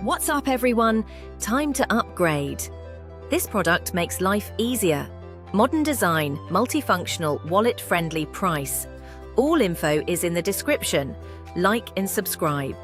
What's up, everyone? Time to upgrade. This product makes life easier. Modern design, multifunctional, wallet-friendly price. All info is in the description. Like and subscribe.